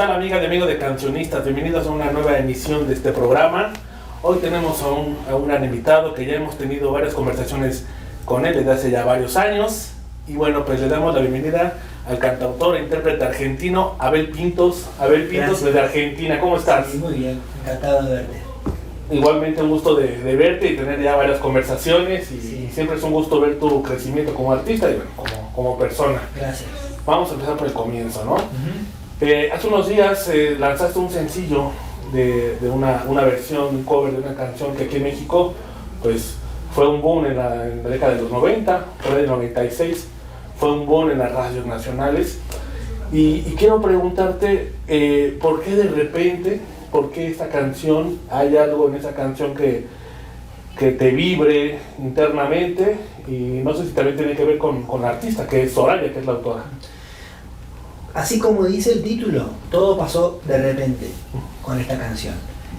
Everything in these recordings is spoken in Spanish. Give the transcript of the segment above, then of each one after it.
tal, amigas y amigos de Cancionistas? Bienvenidos a una nueva emisión de este programa. Hoy tenemos a un gran invitado que ya hemos tenido varias conversaciones con él desde hace ya varios años. Y bueno, pues le damos la bienvenida al cantautor e intérprete argentino Abel Pintos. Abel Pintos, desde Argentina, ¿cómo estás? Sí, muy bien, encantado de verte. Igualmente un gusto de verte y tener ya varias conversaciones y Sí. siempre es un gusto ver tu crecimiento como artista y bueno, como persona. Gracias. Vamos a empezar por el comienzo, ¿no? Uh-huh. Hace unos días lanzaste un sencillo de una versión, un cover de una canción que aquí en México pues fue un boom en la década de los 90, por ahí del 96, fue un boom en las radios nacionales. Y quiero preguntarte, ¿por qué de repente, por qué esta canción, hay algo en esa canción que te vibre internamente? Y no sé si también tiene que ver con la artista, que es Soraya, que es la autora. Así como dice el título, todo pasó de repente con esta canción.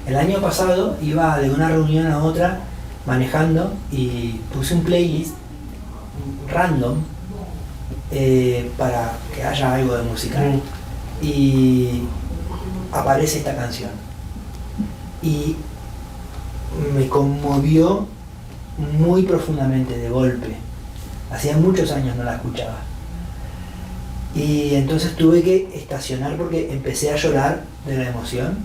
El año pasado iba de una reunión a otra manejando y puse un playlist random para que haya algo de música. Y aparece esta canción. Y me conmovió muy profundamente, de golpe. Hacía muchos años no la escuchaba. Y entonces tuve que estacionar porque empecé a llorar de la emoción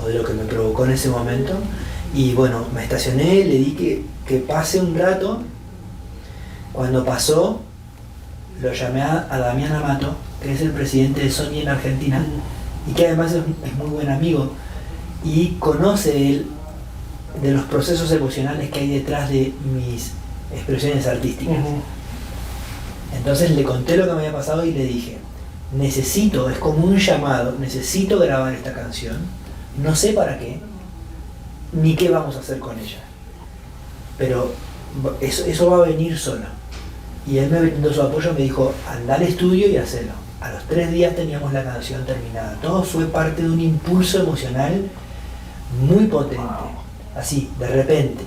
o de lo que me provocó en ese momento. Y bueno, me estacioné, le di que pase un rato. Cuando pasó, lo llamé a Damián Amato, que es el presidente de Sony en Argentina, y que además es muy buen amigo, y conoce él de los procesos emocionales que hay detrás de mis expresiones artísticas. Entonces le conté lo que me había pasado y le dije, es como un llamado, necesito grabar esta canción, no sé para qué, ni qué vamos a hacer con ella, pero eso va a venir solo. Y él me brindó su apoyo, me dijo, anda al estudio y hacelo. A los 3 días teníamos la canción terminada. Todo fue parte de un impulso emocional muy potente, así, de repente.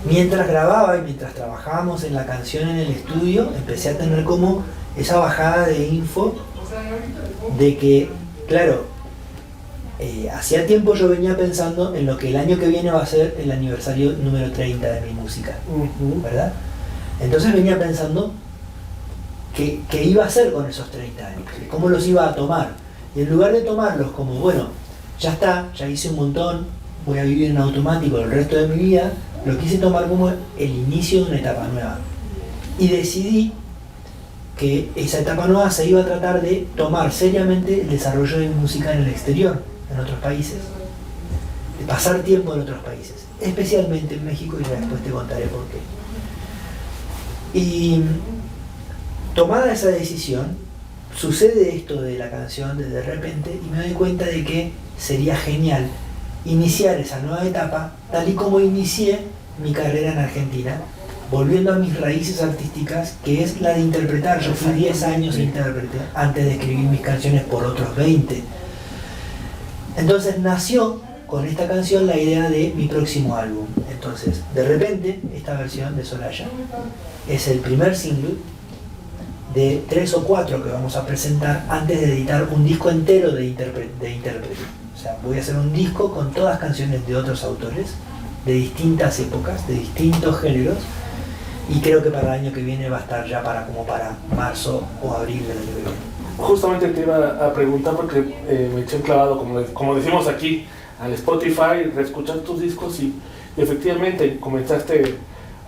Mientras grababa y mientras trabajábamos en la canción en el estudio, empecé a tener como esa bajada de info de que, claro, hacía tiempo yo venía pensando en lo que el año que viene va a ser el aniversario número 30 de mi música, ¿verdad? Entonces venía pensando qué iba a hacer con esos 30 años, cómo los iba a tomar. Y en lugar de tomarlos como, bueno, ya está, ya hice un montón, voy a vivir en automático el resto de mi vida, lo quise tomar como el inicio de una etapa nueva. Y decidí que esa etapa nueva se iba a tratar de tomar seriamente el desarrollo de música en el exterior, en otros países. De pasar tiempo en otros países, especialmente en México, y ya después te contaré por qué. Y tomada esa decisión, sucede esto de la canción de repente y me doy cuenta de que sería genial iniciar esa nueva etapa tal y como inicié mi carrera en Argentina, volviendo a mis raíces artísticas, que es la de interpretar. Yo fui 10 años intérprete antes de escribir mis canciones por otros 20. Entonces nació con esta canción la idea de mi próximo álbum. Entonces, de repente, esta versión de Soraya es el primer single de 3 o 4 que vamos a presentar antes de editar un disco entero de intérprete. O sea, voy a hacer un disco con todas canciones de otros autores, de distintas épocas, de distintos géneros, y creo que para el año que viene va a estar ya para marzo o abril del año que viene. Justamente te iba a preguntar porque me eché un clavado, como decimos aquí, al Spotify, reescuchar tus discos y efectivamente comenzaste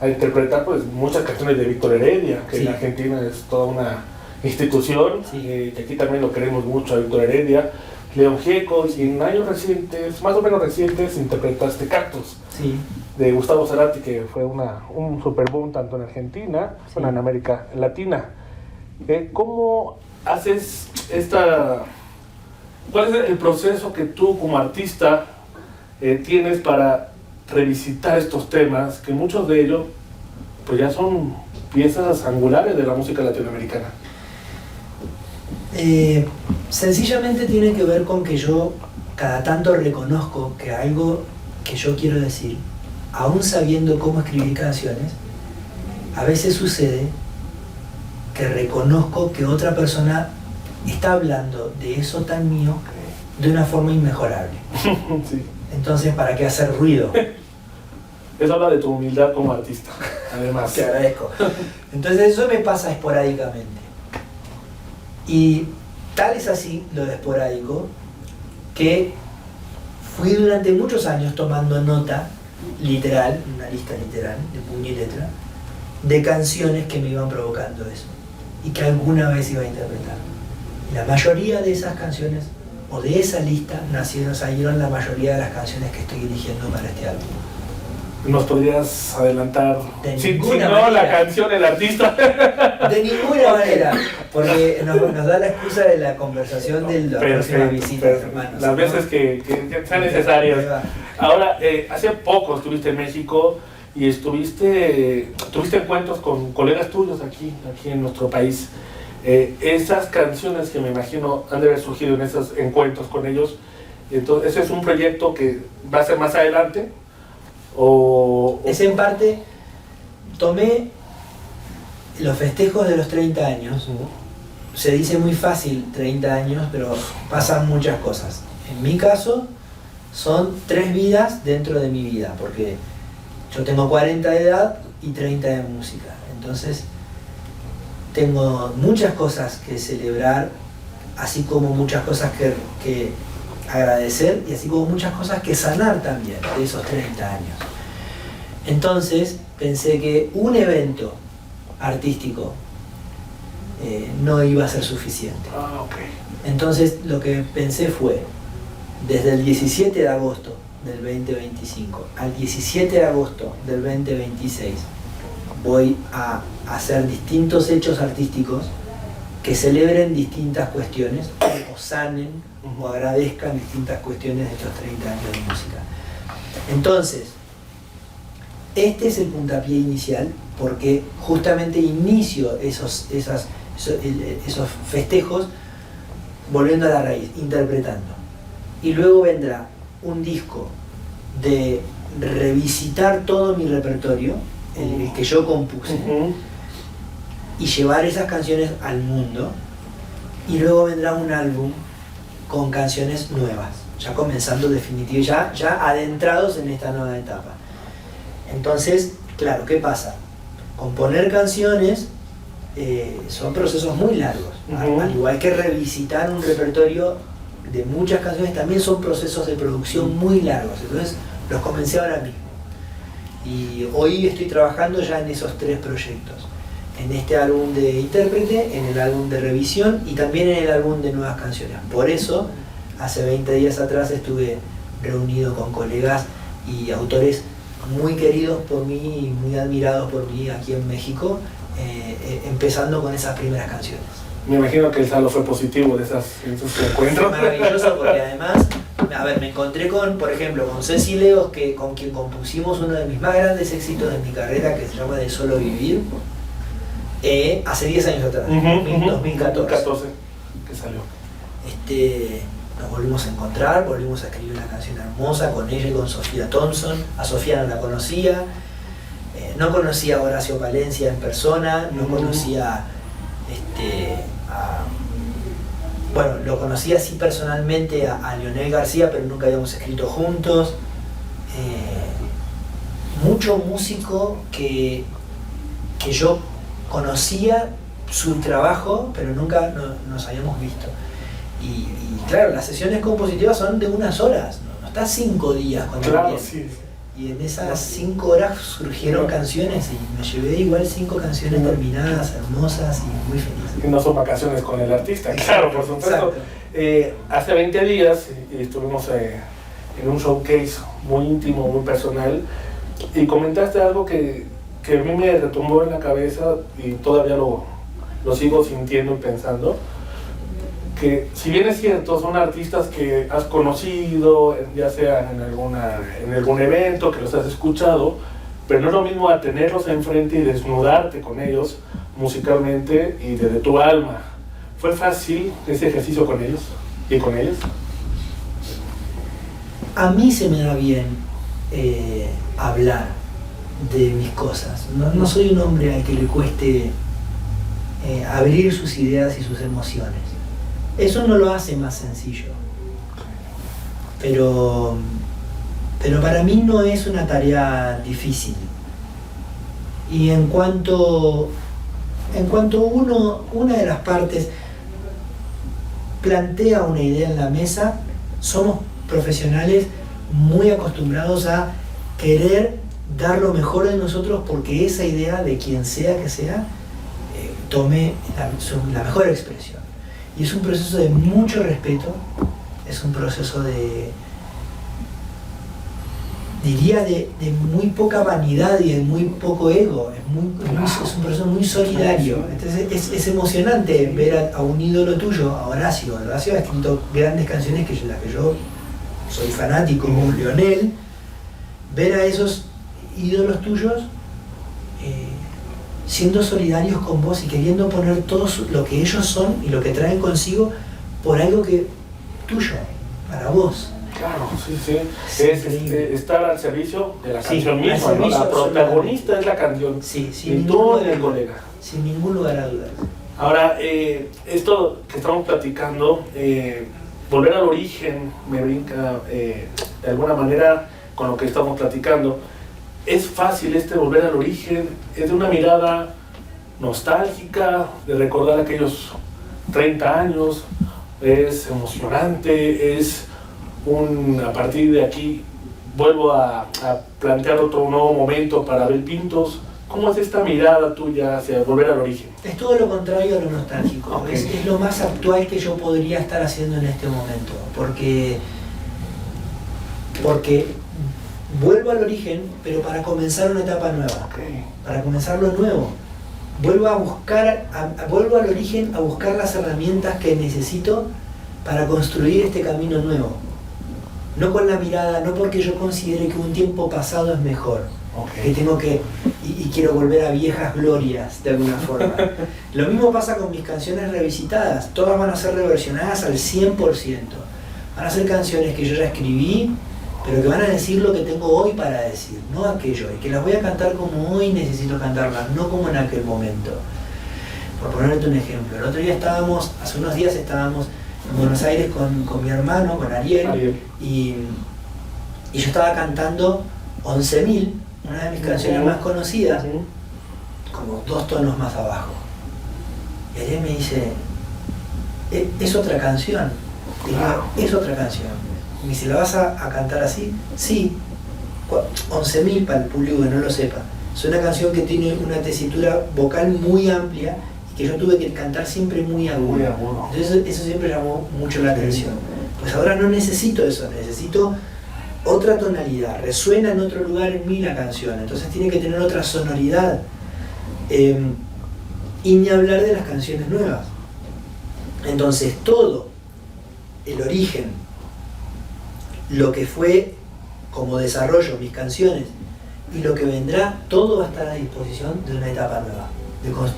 a interpretar pues muchas canciones de Víctor Heredia, que Sí. en Argentina es toda una institución, Sí. que aquí también lo queremos mucho a Víctor Heredia, León Gieco, y en años recientes, más o menos recientes, interpretaste Cactus, Sí. de Gustavo Cerati, que fue un super boom tanto en Argentina como en América Latina. ¿Cómo haces cuál es el proceso que tú como artista tienes para revisitar estos temas, que muchos de ellos pues ya son piezas angulares de la música latinoamericana? Sencillamente tiene que ver con que yo cada tanto reconozco que algo que yo quiero decir, aún sabiendo cómo escribir canciones, a veces sucede que reconozco que otra persona está hablando de eso tan mío de una forma inmejorable. Sí. Entonces, ¿para qué hacer ruido? Eso habla de tu humildad como artista, además. Te agradezco. Entonces eso me pasa esporádicamente. Y tal es así lo de esporádico que fui durante muchos años tomando nota literal, una lista literal, de puño y letra, de canciones que me iban provocando eso y que alguna vez iba a interpretar. Y la mayoría de esas canciones, o de esa lista, salieron la mayoría de las canciones que estoy eligiendo para este álbum. ¿Nos podrías adelantar? De No, la canción, el artista. De ninguna manera, porque nos da la excusa de la conversación de la próxima visita, hermanos. Las veces que sean necesarias. Ahora, hace poco estuviste en México y tuviste encuentros con colegas tuyos aquí en nuestro país. Esas canciones que me imagino han de haber surgido en esos encuentros con ellos, entonces, ¿ese es un proyecto que va a ser más adelante? Es en parte, tomé los festejos de los 30 años, se dice muy fácil 30 años, pero pasan muchas cosas. En mi caso, son 3 vidas dentro de mi vida, porque yo tengo 40 de edad y 30 de música, entonces tengo muchas cosas que celebrar, así como muchas cosas que agradecer y así como muchas cosas que sanar también de esos 30 años. Entonces pensé que un evento artístico no iba a ser suficiente. Entonces lo que pensé fue, desde el 17 de agosto del 2025 al 17 de agosto del 2026 voy a hacer distintos hechos artísticos que celebren distintas cuestiones o sanen o agradezcan distintas cuestiones de estos 30 años de música. Entonces, este es el puntapié inicial porque justamente inicio esos festejos volviendo a la raíz, interpretando. Y luego vendrá un disco de revisitar todo mi repertorio, el que yo compuse, y llevar esas canciones al mundo. Y luego vendrá un álbum con canciones nuevas, ya comenzando definitivo, ya adentrados en esta nueva etapa. Entonces, claro, ¿qué pasa? Componer canciones son procesos muy largos, al igual que revisitar un repertorio de muchas canciones también son procesos de producción muy largos. Entonces los comencé ahora mismo y hoy estoy trabajando ya en esos 3 proyectos, en este álbum de intérprete, en el álbum de revisión y también en el álbum de nuevas canciones. Por eso hace 20 días atrás estuve reunido con colegas y autores muy queridos por mí y muy admirados por mí aquí en México, empezando con esas primeras canciones. Me imagino que el saldo fue positivo de esos encuentros. Maravilloso, porque además, me encontré por ejemplo, con Ceci Leos, con quien compusimos uno de mis más grandes éxitos de mi carrera, que se llama De Solo Vivir, hace 10 años atrás, 2014 que salió. Nos volvimos a encontrar, volvimos a escribir una canción hermosa con ella y con Sofía Thompson. A Sofía no la conocía, no conocía a Horacio Palencia en persona, no conocía bueno, lo conocía así personalmente a Leonel García, pero nunca habíamos escrito juntos. Mucho músico que yo conocía su trabajo, pero nunca nos habíamos visto. Y claro, las sesiones compositivas son de unas horas, no está 5 días cuando sí. Y en esas 5 horas surgieron canciones y me llevé igual 5 canciones terminadas, hermosas y muy felices. Y no son vacaciones con el artista, claro, por supuesto. Hace 20 días estuvimos en un showcase muy íntimo, muy personal, y comentaste algo que a mí me retumbó en la cabeza y todavía lo sigo sintiendo y pensando, que si bien es cierto, son artistas que has conocido, ya sea en algún evento, que los has escuchado, pero no es lo mismo a tenerlos enfrente y desnudarte con ellos musicalmente y desde tu alma. ¿Fue fácil ese ejercicio con ellos y con ellas? A mí se me da bien hablar de mis cosas. No soy un hombre al que le cueste abrir sus ideas y sus emociones. Eso no lo hace más sencillo. Pero para mí no es una tarea difícil. Y en cuanto una de las partes plantea una idea en la mesa, somos profesionales muy acostumbrados a querer dar lo mejor de nosotros porque esa idea, de quien sea que sea, tome la mejor expresión. Y es un proceso de mucho respeto, es un proceso diría de muy poca vanidad y de muy poco ego, es un proceso muy solidario. Entonces es emocionante ver a un ídolo tuyo, a Horacio. Horacio ha escrito grandes canciones que las que yo soy fanático, como Lionel, ver a esos ídolos tuyos siendo solidarios con vos y queriendo poner todo lo que ellos son y lo que traen consigo por algo que tuyo, para vos. Claro, sí. Es estar al servicio de la canción misma, ¿no? La protagonista es la canción. Sí, sin todo el colega. Sin ningún lugar a dudas. Ahora, esto que estamos platicando, volver al origen, me brinca de alguna manera con lo que estamos platicando. Es fácil volver al origen, es de una mirada nostálgica, de recordar aquellos 30 años, es emocionante, a partir de aquí vuelvo a plantear otro nuevo momento para Abel Pintos. ¿Cómo es esta mirada tuya hacia volver al origen? Es todo lo contrario a lo nostálgico. Okay. Es lo más actual que yo podría estar haciendo en este momento. Porque vuelvo al origen, pero para comenzar una etapa nueva. Okay. Para comenzar lo nuevo. Vuelvo al origen a buscar las herramientas que necesito para construir este camino nuevo. No con la mirada, no porque yo considere que un tiempo pasado es mejor. Okay. Que quiero volver a viejas glorias de alguna forma. Lo mismo pasa con mis canciones revisitadas. Todas van a ser reversionadas al 100%. Van a ser canciones que yo ya escribí, pero que van a decir lo que tengo hoy para decir, no aquello. Y que las voy a cantar como hoy necesito cantarlas, no como en aquel momento. Por ponerte un ejemplo, el otro día hace unos días estábamos en Buenos Aires con mi hermano, con Ariel. Y yo estaba cantando 11.000, una de mis canciones más conocidas, como 2 tonos más abajo. Y Ariel me dice, es otra canción. Y yo, es otra canción. Y me dice, ¿la vas a cantar así? Sí. 11.000 para el público que no lo sepa. Es una canción que tiene una tesitura vocal muy amplia y que yo tuve que cantar siempre muy agudo. Entonces eso siempre llamó mucho la atención. Pues ahora no necesito eso, necesito otra tonalidad, resuena en otro lugar en mí la canción, entonces tiene que tener otra sonoridad. Y ni hablar de las canciones nuevas. Entonces todo el origen, lo que fue como desarrollo mis canciones y lo que vendrá, todo va a estar a disposición de una etapa nueva,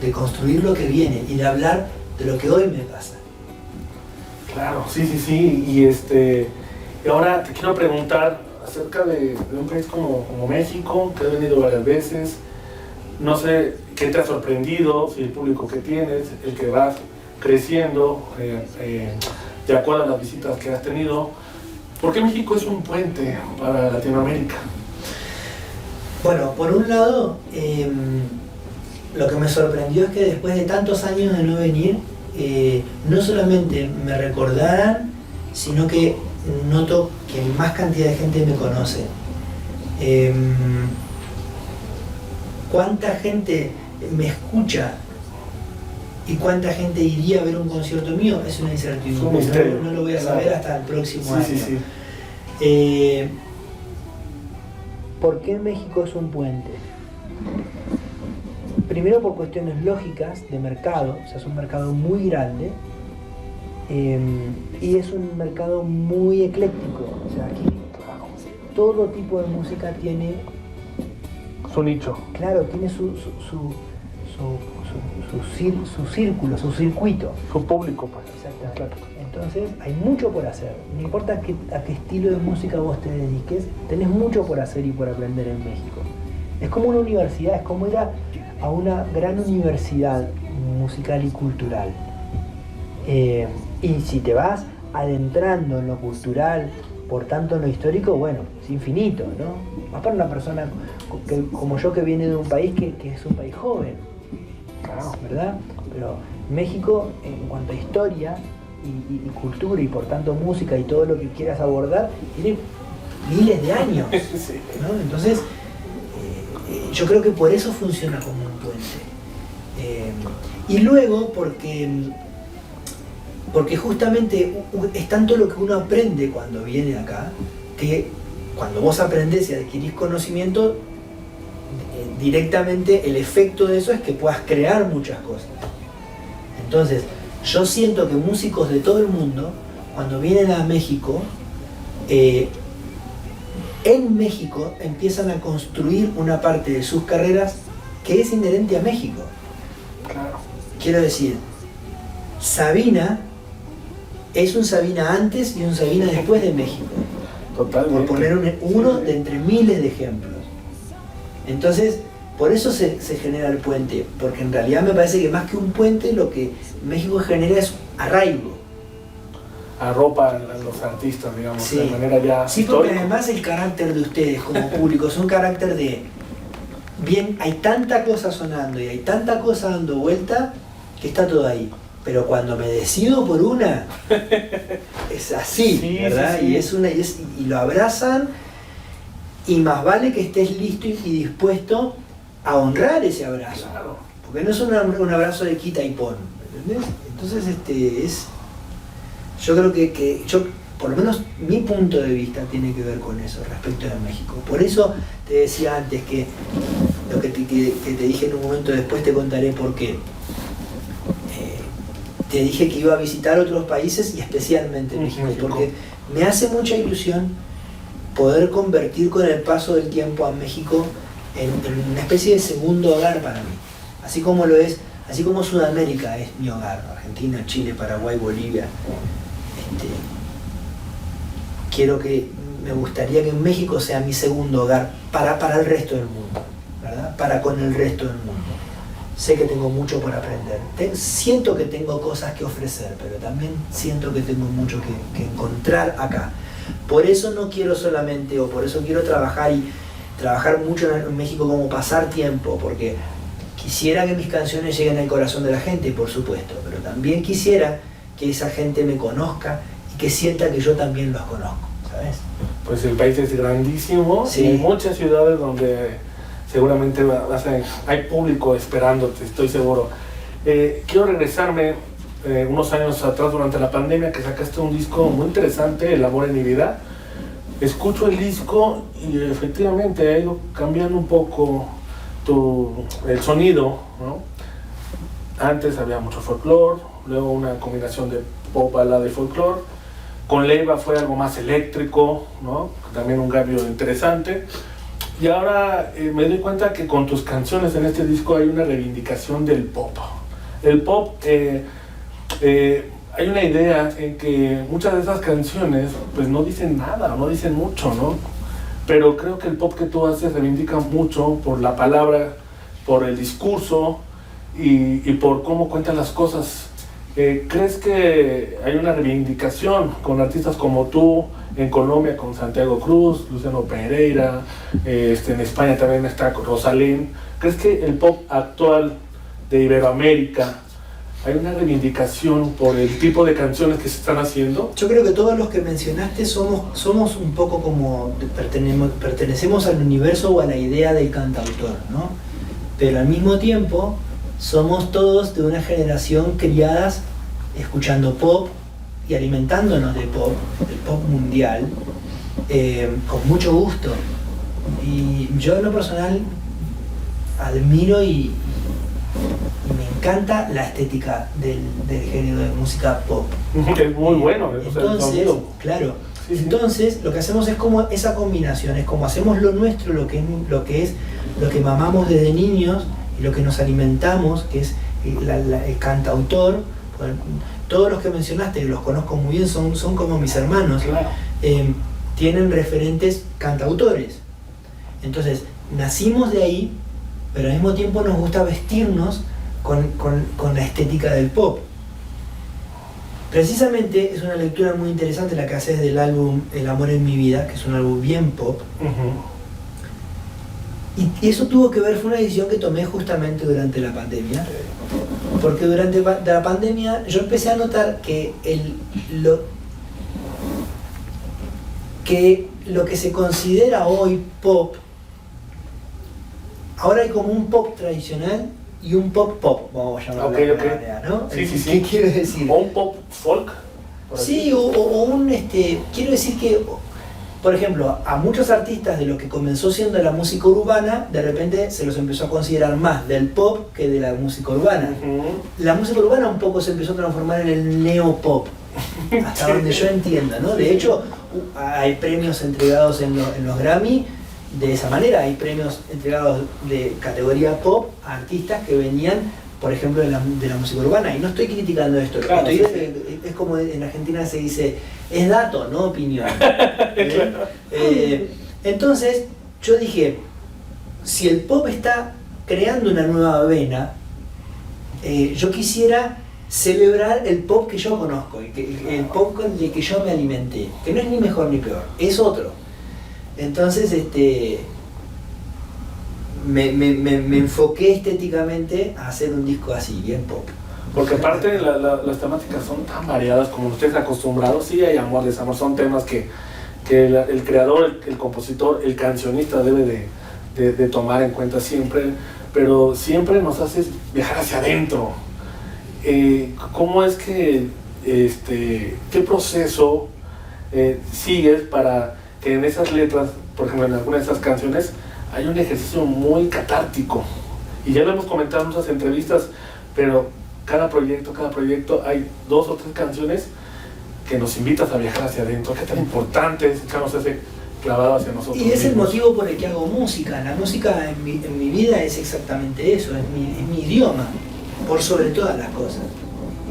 de construir lo que viene y de hablar de lo que hoy me pasa. Claro, sí. Y ahora te quiero preguntar acerca de un país como México, que has venido varias veces. No sé qué te ha sorprendido, si el público que tienes, el que vas creciendo, de acuerdo a las visitas que has tenido. ¿Por qué México es un puente para Latinoamérica? Bueno, por un lado, lo que me sorprendió es que después de tantos años de no venir, no solamente me recordaran, sino que noto que más cantidad de gente me conoce. ¿Cuánta gente me escucha y cuánta gente iría a ver un concierto mío? Es una incertidumbre, no lo voy a saber hasta el próximo año. Sí. ¿Por qué México es un puente? Primero por cuestiones lógicas de mercado, o sea, es un mercado muy grande y es un mercado muy ecléctico, o sea, aquí todo tipo de música tiene su nicho. Claro, tiene su círculo, su circuito. Su público, pues. Exactamente. Claro. Entonces hay mucho por hacer. No importa a qué estilo de música vos te dediques, tenés mucho por hacer y por aprender en México. Es como una universidad, es como ir a una gran universidad musical y cultural. Y si te vas adentrando en lo cultural, por tanto en lo histórico, bueno, es infinito, ¿no? Más para una persona como yo, que viene de un país que es un país joven, ¿verdad? Pero México, en cuanto a historia y cultura, y por tanto música y todo lo que quieras abordar, tiene miles de años, ¿no? Entonces, yo creo que por eso funciona como un puente. Y luego, porque justamente es tanto lo que uno aprende cuando viene acá, que cuando vos aprendés y adquirís conocimiento, directamente el efecto de eso es que puedas crear muchas cosas. Entonces, yo siento que músicos de todo el mundo, cuando vienen a México, en México empiezan a construir una parte de sus carreras que es inherente a México. Claro. Quiero decir, Sabina es un Sabina antes y un Sabina después de México. Totalmente. Por poner uno de entre miles de ejemplos. Entonces, por eso se genera el puente, porque en realidad me parece que más que un puente, lo que México genera es arraigo. Arropa a los artistas, digamos, Sí. de manera ya Sí, porque histórica. además el carácter de ustedes como público es un carácter de, bien, hay tanta cosa sonando y hay tanta cosa dando vuelta que está todo ahí. Pero cuando me decido por una, es así, Sí, ¿verdad? sí, sí. Y lo abrazan, y más vale que estés listo y dispuesto a honrar ese abrazo. Claro. Porque no es un abrazo de quita y pon, ¿entendés? Entonces, yo creo que por lo menos mi punto de vista tiene que ver con eso respecto de México. Por eso te decía antes que lo que te dije en un momento, después te contaré por qué. Te dije que iba a visitar otros países y especialmente México, porque me hace mucha ilusión poder convertir con el paso del tiempo a México en una especie de segundo hogar para mí. Así como lo es, así como Sudamérica es mi hogar, Argentina, Chile, Paraguay, Bolivia. Me gustaría que México sea mi segundo hogar para el resto del mundo, ¿verdad? Para con el resto del mundo. Sé que tengo mucho por aprender. Siento que tengo cosas que ofrecer, pero también siento que tengo mucho que encontrar acá. Por eso no quiero solamente, o por eso quiero trabajar mucho en México como pasar tiempo, porque quisiera que mis canciones lleguen al corazón de la gente, por supuesto, pero también quisiera que esa gente me conozca y que sienta que yo también los conozco, ¿sabes? Pues el país es grandísimo, Sí. y hay muchas ciudades donde seguramente hay público esperándote, estoy seguro. Quiero regresarme unos años atrás, durante la pandemia, que sacaste un disco muy interesante, El amor en mi vida. Escucho el disco y efectivamente ha ido cambiando un poco el sonido, ¿no? Antes había mucho folclore, luego una combinación de pop, balada y folclore. Con Leiva fue algo más eléctrico, ¿no? También un cambio interesante. Y ahora me doy cuenta que con tus canciones en este disco hay una reivindicación del pop. El pop, hay una idea en que muchas de esas canciones pues no dicen nada, no dicen mucho, ¿no? Pero creo que el pop que tú haces reivindica mucho por la palabra, por el discurso y por cómo cuentan las cosas. ¿Crees que hay una reivindicación con artistas como tú? En Colombia con Santiago Cruz, Luciano Pereira, en España también está Rosalén. ¿Crees que el pop actual de Iberoamérica hay una reivindicación por el tipo de canciones que se están haciendo? Yo creo que todos los que mencionaste somos un poco como pertenecemos al universo o a la idea del cantautor, ¿no? Pero al mismo tiempo somos todos de una generación criadas escuchando pop y alimentándonos del pop mundial, con mucho gusto. Y yo en lo personal admiro y me encanta la estética del género de música pop. Es muy bueno. Entonces, claro, Sí, sí. entonces lo que hacemos es como esa combinación, es como hacemos lo nuestro, lo que mamamos desde niños y lo que nos alimentamos, que es el cantautor. Todos los que mencionaste, los conozco muy bien, son como mis hermanos, Claro. Tienen referentes cantautores. Entonces, nacimos de ahí, pero al mismo tiempo nos gusta vestirnos con la estética del pop. Precisamente es una lectura muy interesante la que haces del álbum El amor en mi vida, que es un álbum bien pop. Y eso tuvo que ver, fue una decisión que tomé justamente durante la pandemia. Porque durante la pandemia yo empecé a notar que lo que se considera hoy pop, ahora hay como un pop tradicional y un pop, vamos a llamarlo de alguna manera, ¿no? Sí. ¿Qué quiero decir? O un pop folk. Sí, o un, quiero decir que, por ejemplo, a muchos artistas de lo que comenzó siendo la música urbana, de repente se los empezó a considerar más del pop que de la música urbana. La música urbana un poco se empezó a transformar en el neopop, hasta donde yo entiendo, ¿no? De hecho, hay premios entregados en los Grammy de esa manera, hay premios entregados de categoría pop a artistas que venían, por ejemplo, de la música urbana. Y no estoy criticando esto, claro, es como en Argentina se dice, es dato, no opinión. Entonces, yo dije, si el pop está creando una nueva vena, yo quisiera celebrar el pop que yo conozco, el pop con el que yo me alimenté, que no es ni mejor ni peor, es otro. Entonces, me enfoqué estéticamente a hacer un disco así, bien pop. Porque aparte las temáticas son tan variadas como ustedes acostumbrados. Sí hay amor, desamor, son temas que el creador, el compositor, el cancionista debe de tomar en cuenta siempre, pero siempre nos hace viajar hacia adentro. ¿Cómo es que, qué proceso sigues para que en esas letras, por ejemplo en algunas de esas canciones, hay un ejercicio muy catártico? Y ya lo hemos comentado en muchas entrevistas, pero cada proyecto hay 2 o 3 canciones que nos invitas a viajar hacia adentro. Qué tan importante es echarnos ese clavado hacia nosotros y es mismos. El motivo por el que hago música. La música en mi vida es exactamente eso, es mi idioma, por sobre todas las cosas.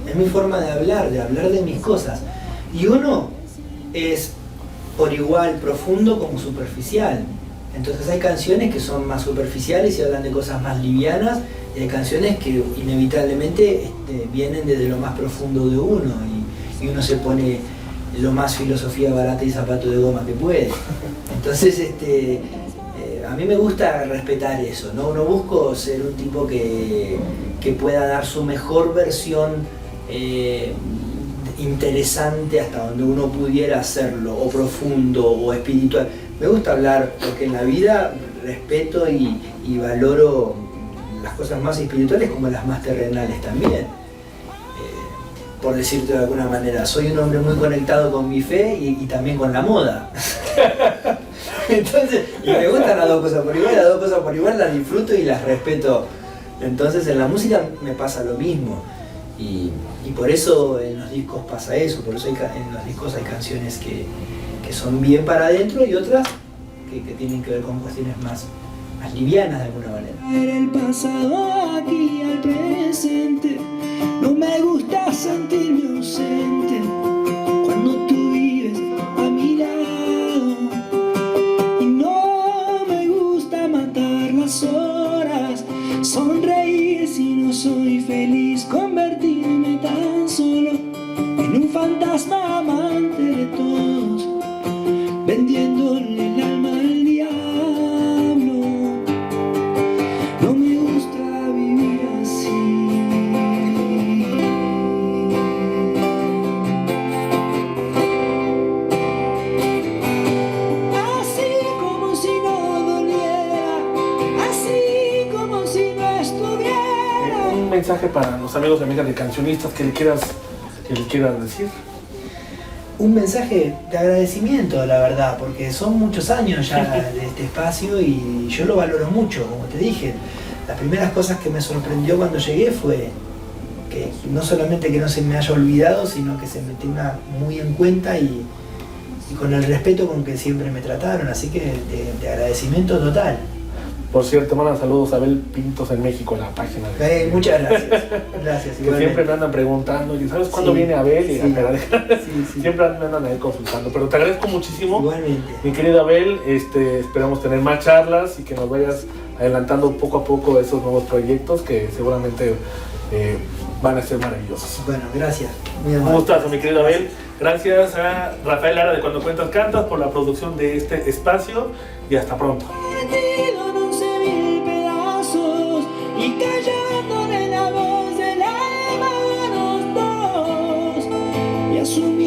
Es mi forma de hablar de mis cosas. Y uno es por igual profundo como superficial. Entonces hay canciones que son más superficiales y hablan de cosas más livianas, y hay canciones que inevitablemente vienen desde lo más profundo de uno, y uno se pone lo más filosofía barata y zapato de goma que puede. Entonces a mí me gusta respetar eso, ¿no? No busco ser un tipo que pueda dar su mejor versión interesante hasta donde uno pudiera hacerlo, o profundo, o espiritual. Me gusta hablar porque en la vida respeto y valoro las cosas más espirituales como las más terrenales también. Por decirte de alguna manera, soy un hombre muy conectado con mi fe y también con la moda. Entonces, y me gustan las 2 cosas por igual, las disfruto y las respeto. Entonces en la música me pasa lo mismo. Y por eso en los discos pasa eso, por eso en los discos hay canciones que son bien para adentro y otras que tienen que ver con cuestiones más livianas de alguna manera. El pasado aquí al presente, no me gusta sentirme ausente cuando tú vives a mi lado, y no me gusta matar las horas, sonreír si no soy feliz, convertirme tan solo en un fantasma amante de todos, vendiéndole el alma al diablo. No me gusta vivir así. Así como si no doliera, así como si no estuviera. Un mensaje para los amigos y amigas de cancionistas que le quieras decir. Un mensaje de agradecimiento, la verdad, porque son muchos años ya de este espacio y yo lo valoro mucho, como te dije. Las primeras cosas que me sorprendió cuando llegué fue que no solamente que no se me haya olvidado, sino que se me tenga muy en cuenta y con el respeto con que siempre me trataron, así que de agradecimiento total. Por cierto, mandan saludos a Abel Pintos en México, en la página de... Muchas gracias. Gracias. Que siempre me andan preguntando, ¿sabes cuándo viene Abel? Sí. Siempre me andan ahí consultando, pero te agradezco muchísimo. Igualmente. Mi querido Abel, esperamos tener más charlas y que nos vayas adelantando poco a poco esos nuevos proyectos que seguramente van a ser maravillosos. Bueno, gracias. Muy Un amable. gustazo, mi querido Abel. Gracias a Rafael Lara de Cuando Cuentas Cantas por la producción de este espacio y hasta pronto. Partido en 11.000 pedazos y callándole la voz de la manos dos y asumir